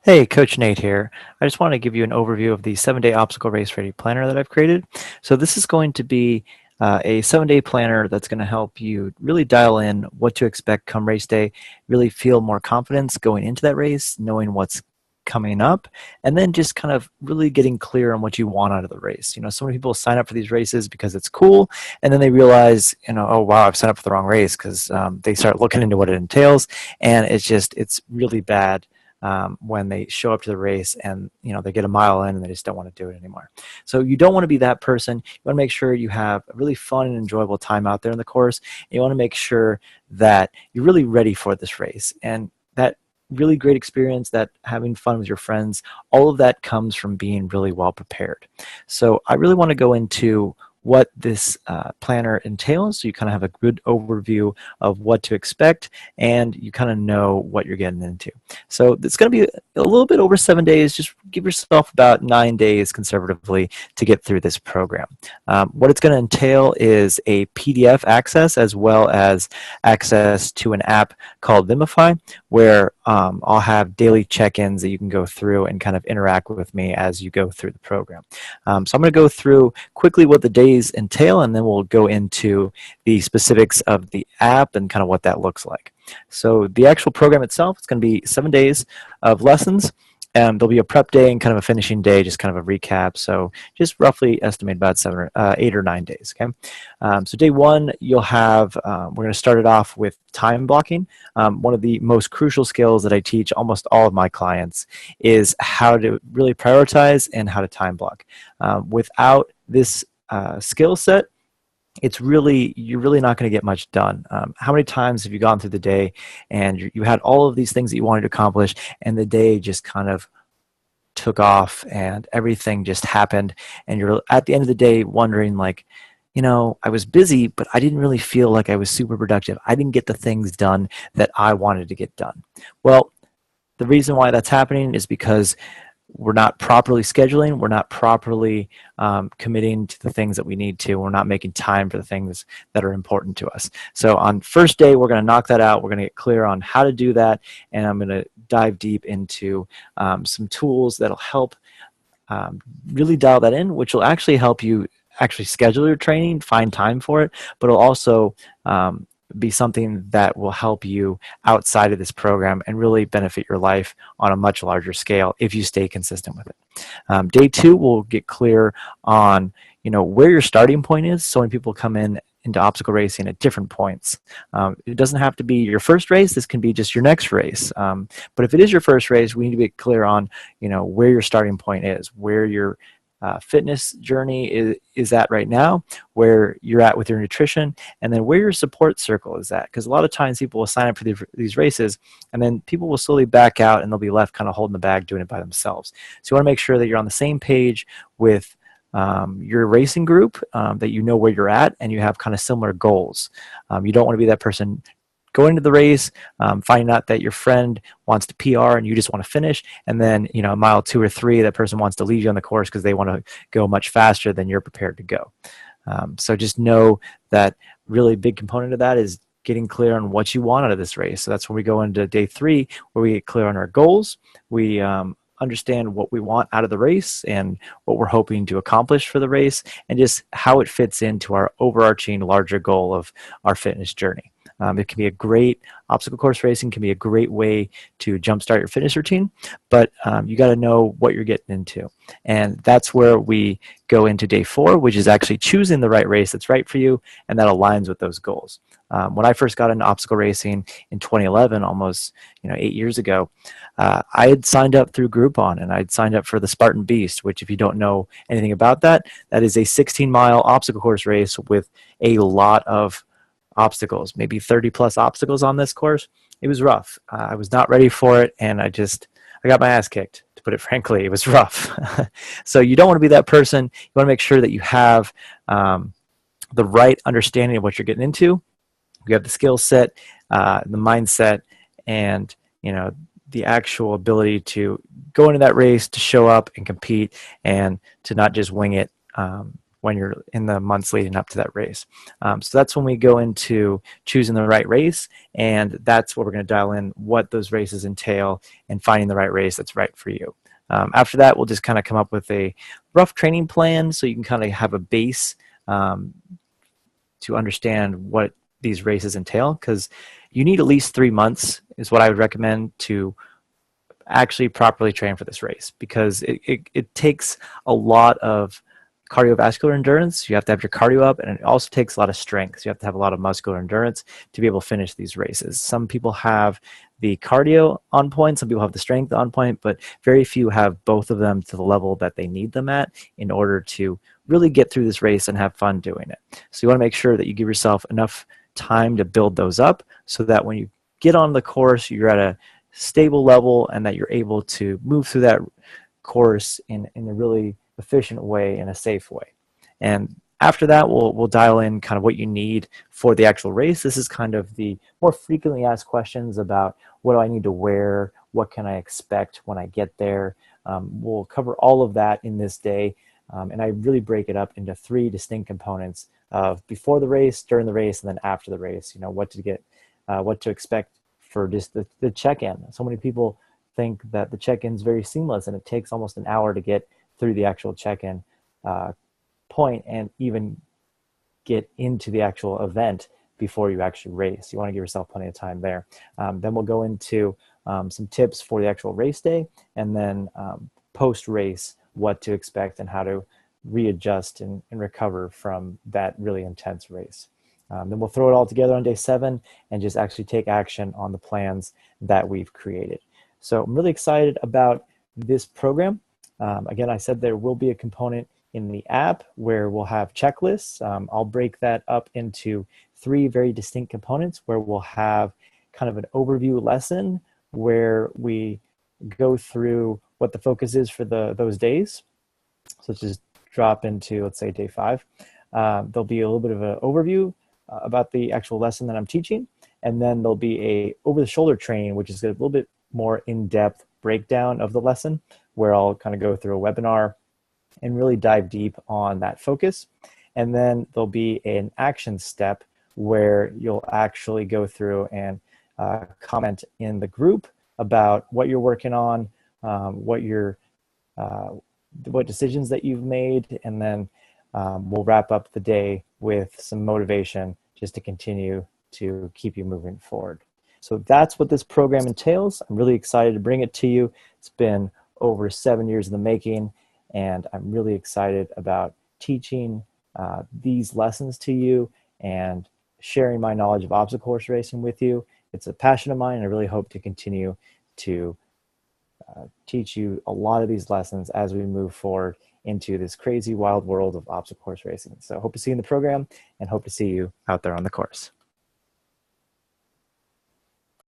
Hey, Coach Nate here. I just want to give you an overview of the 7-day obstacle race ready planner that I've created. So this is going to be a 7-day planner that's going to help you really dial in what to expect come race day, really feel more confidence going into that race, knowing what's coming up, and then just kind of really getting clear on what you want out of the race. So many people sign up for these races because it's cool, and then they realize, oh wow, I've signed up for the wrong race because they start looking into what it entails, and it's really bad when they show up to the race and they get a mile in and they just don't want to do it anymore. So you don't want to be that person. You want to make sure you have a really fun and enjoyable time out there in the course. And you want to make sure that you're really ready for this race, and that really great experience, that having fun with your friends, all of that comes from being really well prepared. So I really want to go into what this planner entails, so you kind of have a good overview of what to expect and you kind of know what you're getting into. So it's going to be a little bit over 7 days. Just give yourself about 9 days conservatively to get through this program. What it's going to entail is a PDF access as well as access to an app called Vimify, where I'll have daily check-ins that you can go through and kind of interact with me as you go through the program. So I'm going to go through quickly what the days entail, and then we'll go into the specifics of the app and kind of what that looks like. So the actual program itself, it's going to be 7 days of lessons. There'll be a prep day and kind of a finishing day, just kind of a recap. So just roughly estimate about 8 or 9 days. Okay. So day one, you'll have, we're going to start it off with time blocking. One of the most crucial skills that I teach almost all of my clients is how to really prioritize and how to time block. Without this skill set, you're really not going to get much done. How many times have you gone through the day and you had all of these things that you wanted to accomplish, and the day just kind of took off and everything just happened, and you're at the end of the day wondering, like, I was busy, but I didn't really feel like I was super productive. I didn't get the things done that I wanted to get done. Well, the reason why that's happening is because we're not properly scheduling, we're not properly committing to the things that we need to, we're not making time for the things that are important to us. So on first day, we're going to knock that out, we're going to get clear on how to do that, and I'm going to dive deep into some tools that'll help really dial that in, which will actually help you actually schedule your training, find time for it, but it'll also be something that will help you outside of this program and really benefit your life on a much larger scale if you stay consistent with it. Day two, we'll get clear on where your starting point is. So when people come into obstacle racing at different points, it doesn't have to be your first race. This can be just your next race. But if it is your first race, we need to be clear on where your starting point is, where your fitness journey is at right now, where you're at with your nutrition, and then where your support circle is at. Because a lot of times people will sign up for these races, and then people will slowly back out and they'll be left kind of holding the bag, doing it by themselves. So you want to make sure that you're on the same page with your racing group, that you know where you're at and you have kind of similar goals. You don't want to be that person going to the race, finding out that your friend wants to PR and you just want to finish, and then mile 2 or 3, that person wants to leave you on the course because they want to go much faster than you're prepared to go. So just know that really big component of that is getting clear on what you want out of this race. So that's when we go into day 3, where we get clear on our goals. We understand what we want out of the race and what we're hoping to accomplish for the race, and just how it fits into our overarching larger goal of our fitness journey. It can be a great obstacle course racing, can be a great way to jumpstart your fitness routine, but you got to know what you're getting into. And that's where we go into day 4, which is actually choosing the right race that's right for you and that aligns with those goals. When I first got into obstacle racing in 2011, almost 8 years ago, I had signed up through Groupon, and I'd signed up for the Spartan Beast, which, if you don't know anything about that, that is a 16-mile obstacle course race with a lot of obstacles, maybe 30 plus obstacles on this course. It was rough. I was not ready for it, and I got my ass kicked, to put it frankly. It was rough. So you don't want to be that person. You want to make sure that you have the right understanding of what you're getting into. You have the skill set, the mindset, and the actual ability to go into that race, to show up and compete, and to not just wing it when you're in the months leading up to that race. So that's when we go into choosing the right race, and that's where we're going to dial in what those races entail and finding the right race that's right for you. After that, we'll just kind of come up with a rough training plan so you can kind of have a base to understand what these races entail, because you need at least 3 months is what I would recommend to actually properly train for this race, because it takes a lot of cardiovascular endurance. You have to have your cardio up, and it also takes a lot of strength. So you have to have a lot of muscular endurance to be able to finish these races. Some people have the cardio on point, some people have the strength on point, but very few have both of them to the level that they need them at in order to really get through this race and have fun doing it. So you want to make sure that you give yourself enough time to build those up so that when you get on the course, you're at a stable level and that you're able to move through that course in a really efficient way, in a safe way. And after that, we'll dial in kind of what you need for the actual race. This is kind of the more frequently asked questions about what do I need to wear, what can I expect when I get there. We'll cover all of that in this day, and I really break it up into 3 distinct components of before the race, during the race, and then after the race. You know, what to expect for just the check-in. So many people think that the check-in is very seamless and it takes almost an hour to get through the actual check-in point and even get into the actual event before you actually race. You want to give yourself plenty of time there. Then we'll go into some tips for the actual race day, and then post-race, what to expect and how to readjust and recover from that really intense race. Then we'll throw it all together on day 7 and just actually take action on the plans that we've created. So I'm really excited about this program. Again, I said there will be a component in the app where we'll have checklists. I'll break that up into 3 very distinct components where we'll have kind of an overview lesson where we go through what the focus is for those days. So let's just drop into, let's say, day 5. There'll be a little bit of an overview about the actual lesson that I'm teaching, and then there'll be a over-the-shoulder training, which is a little bit more in-depth breakdown of the lesson, where I'll kind of go through a webinar and really dive deep on that focus. And then there'll be an action step where you'll actually go through and comment in the group about what you're working on, what decisions that you've made, and then we'll wrap up the day with some motivation just to continue to keep you moving forward. So that's what this program entails. I'm really excited to bring it to you. It's been over 7 years in the making, and I'm really excited about teaching these lessons to you and sharing my knowledge of obstacle course racing with you. It's a passion of mine, and I really hope to continue to teach you a lot of these lessons as we move forward into this crazy wild world of obstacle course racing. So hope to see you in the program and hope to see you out there on the course.